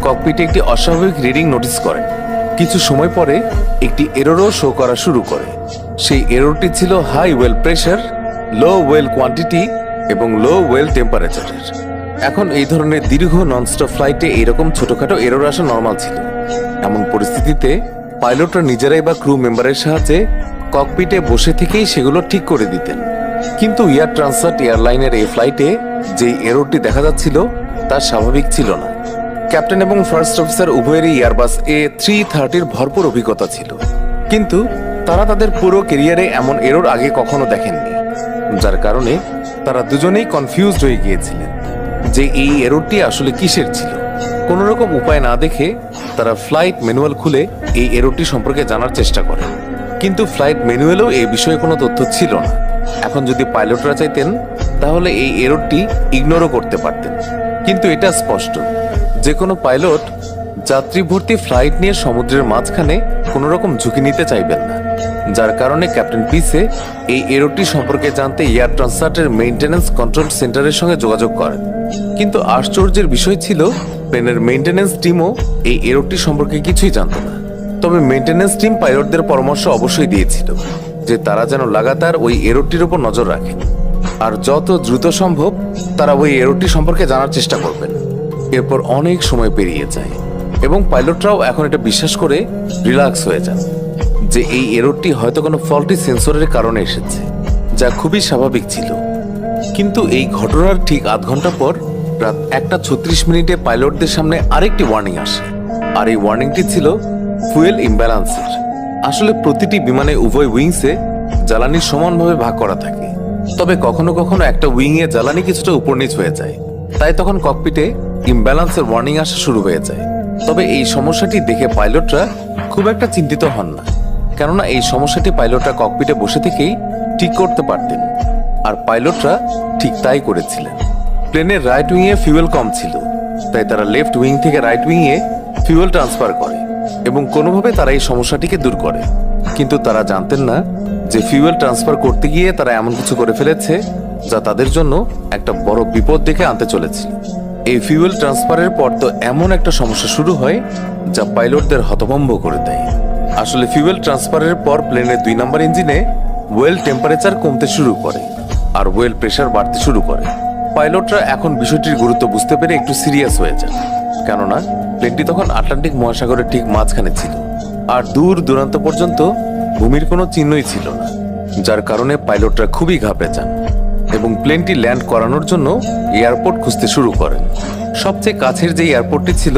ককপিটে একটি অস্বাভাবিক reading notice করেন। কিছু সময় পরে একটি এররও শো করা শুরু করে। সেই এররটি ছিল হাই ওয়েল প্রেশার, লো ওয়েল কোয়ান্টিটি এবং লো ওয়েল টেম্পারেচারের। এখন এই ধরনের দীর্ঘ ননস্টপ ফ্লাইটে এরকম ছোটখাটো এরর আসা নর্মাল ছিল। এমন পরিস্থিতিতে পাইলটরা নিজেরাই বা ক্রু মেম্বারের সাহায্যে ককপিটে বসে থেকেই সেগুলো ঠিক করে দিতেন। কিন্তু এয়ার ট্রান্সট এয়ারলাইনের এই ফ্লাইটে যেই এররটি দেখা যাচ্ছিল তা স্বাভাবিক ছিল না। ক্যাপ্টেন এবং ফার্স্ট অফিসার উভয়েরই এয়ারবাস A330-র ভরপুর অভিজ্ঞতা ছিল, কিন্তু তারা তাদের পুরো ক্যারিয়ারে এমন এরর আগে কখনো দেখেননি, যার কারণে তারা দুজনেই কনফিউজড হয়ে গিয়েছিলেন যে এই এররটি আসলে কিসের ছিল। কোনো রকম উপায় না দেখে তারা ফ্লাইট ম্যানুয়াল খুলে এই এররটি সম্পর্কে জানার চেষ্টা করেন, কিন্তু ফ্লাইট ম্যানুয়ালেও এই বিষয়ে কোনো তথ্য ছিল না। এখন যদি পাইলটরা চাইতেন তাহলে এই এররটি ইগনোরও করতে পারতেন, কিন্তু এটা স্পষ্ট যে কোনো পাইলট যাত্রী ভর্তি ফ্লাইট নিয়ে সমুদ্রের মাঝখানে কোনো রকম ঝুঁকি নিতে চাইবেন না, যার কারণে ক্যাপ্টেন পিসে এই এররটি সম্পর্কে জানতে এয়ার ট্রান্সপোর্টের মেইনটেনেন্স কন্ট্রোল সেন্টারের সঙ্গে যোগাযোগ করেন। কিন্তু আশ্চর্যের বিষয় ছিল প্লেনের মেইনটেনেন্স টিমও এই এররটি সম্পর্কে কিছুই জানত না। তবে মেইনটেনেন্স টিম পাইলটদের পরামর্শ অবশ্যই দিয়েছিল যে তারা যেন লাগাতার ওই এররটির উপর নজর রাখেন আর যত দ্রুত সম্ভব তারা ওই এররটি সম্পর্কে জানার চেষ্টা করবেন। এরপর অনেক সময় পেরিয়ে যায় এবং পাইলটরাও এখন এটা বিশ্বাস করে রিল্যাক্স হয়ে যান যে এই এররটি হয়তো কোনো ফল্টি সেন্সরের কারণে এসেছে, যা খুবই স্বাভাবিক ছিল। কিন্তু এই ঘটনার ঠিক আধ ঘন্টা পর রাত 1:36 পাইলটদের সামনে আরেকটি ওয়ার্নিং আসে, আর এই ওয়ার্নিংটি ছিল ফুয়েল ইমব্যালেন্সের। আসলে প্রতিটি বিমানে উভয় উইংসে জ্বালানি সমানভাবে ভাগ করা থাকে, তবে কখনো কখনো একটা উইংয়ে জ্বালানি কিছুটা উপর নিচ হয়ে যায়, তাই তখন ককপিটে ইমব্যালেন্সের ওয়ার্নিং আসা শুরু হয়ে যায়। তবে এই সমস্যাটি দেখে পাইলটরা খুব একটা চিন্তিত হন না, কেননা এই সমস্যাটি পাইলটরা ককপিটে বসে থেকেই ঠিক করতে পারতেন, আর পাইলটরা ঠিক তাই করেছিলেন। প্লেনের রাইট উইংয়ে ফিউয়েল কম ছিল, তাই তারা লেফট উইং থেকে রাইট উইংয়ে ফিউয়েল ট্রান্সফার করে এবং কোনোভাবে তারা এই সমস্যাটিকে দূর করে। কিন্তু তারা জানতেন না যে ফিউয়েল ট্রান্সফার করতে গিয়ে তারা এমন কিছু করে ফেলেছে যা তাদের জন্য একটা বড় বিপদ ডেকে আনতে চলেছিল। এই ফিউয়েল ট্রান্সফারের পর তো এমন একটা সমস্যা শুরু হয় যা পাইলটদের হতভম্ব করে দেয়। আসলে ফিউয়েল ট্রান্সফারের পর প্লেনের 2 নম্বর ইঞ্জিনে ওয়েল টেম্পারেচার কমতে শুরু করে আর ওয়েল প্রেশার বাড়তে শুরু করে। পাইলটরা এখন বিষয়টির গুরুত্ব বুঝতে পেরে একটু সিরিয়াস হয়ে যান, কেননা প্লেনটি তখন আটলান্টিক মহাসাগরের ঠিক মাঝখানে ছিল আর দূর দূরান্ত পর্যন্ত ভূমির কোনো চিহ্নই ছিল না, যার কারণে পাইলটরা খুবই ঘাবড়ে যান এবং প্লেনটি ল্যান্ড করানোর জন্য এয়ারপোর্ট খুঁজতে শুরু করেন। সবচেয়ে কাছের যে এয়ারপোর্টটি ছিল